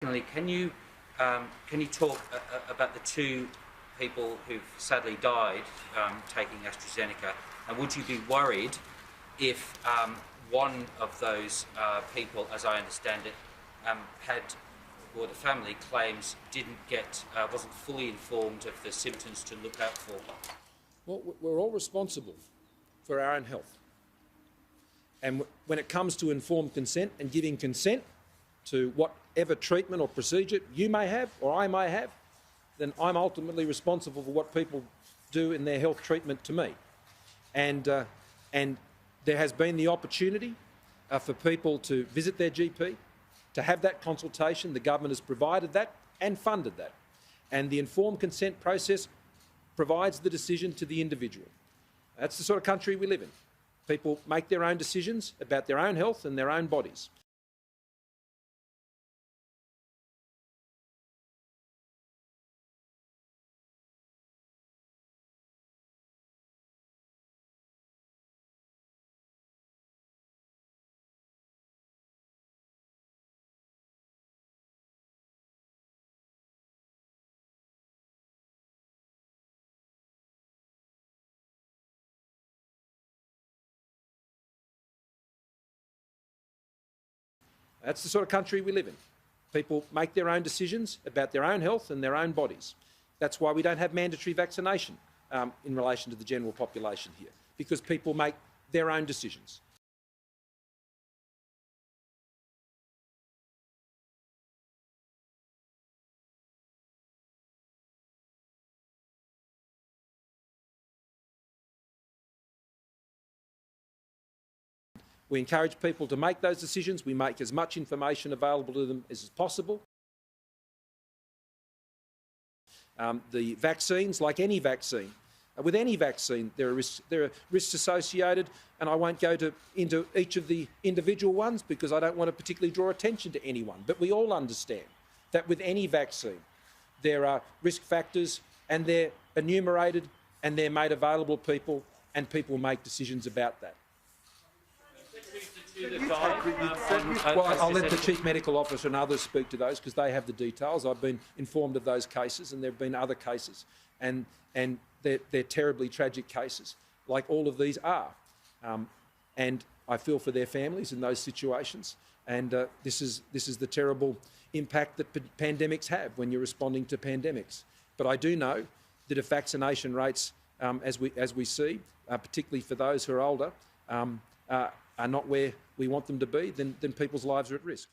Secondly, can you talk about the two people who've sadly died taking AstraZeneca, and would you be worried if one of those people, as I understand it, or the family claims wasn't fully informed of the symptoms to look out for? Well, we're all responsible for our own health. And when it comes to informed consent and giving consent to whatever treatment or procedure you may have or I may have, then I'm ultimately responsible for what people do in their health treatment to me. And there has been the opportunity for people to visit their GP, to have that consultation. The government has provided that and funded that. And the informed consent process provides the decision to the individual. That's the sort of country we live in. People make their own decisions about their own health and their own bodies. That's the sort of country we live in. People make their own decisions about their own health and their own bodies. That's why we don't have mandatory vaccination in relation to the general population here, because people make their own decisions. We encourage people to make those decisions. We make as much information available to them as possible. The vaccines, like any vaccine, with any vaccine, there are risks associated, and I won't go into each of the individual ones because I don't want to particularly draw attention to anyone. But we all understand that with any vaccine, there are risk factors, and they're enumerated and they're made available to people, and people make decisions about that. Well, I'll let the Chief Medical Officer and others speak to those because they have the details. I've been informed of those cases, and there have been other cases, and they're terribly tragic cases, like all of these are. And I feel for their families in those situations, and this is the terrible impact that pandemics have when you're responding to pandemics. But I do know that if vaccination rates, as we see, particularly for those who are older, are not where we want them to be, then people's lives are at risk.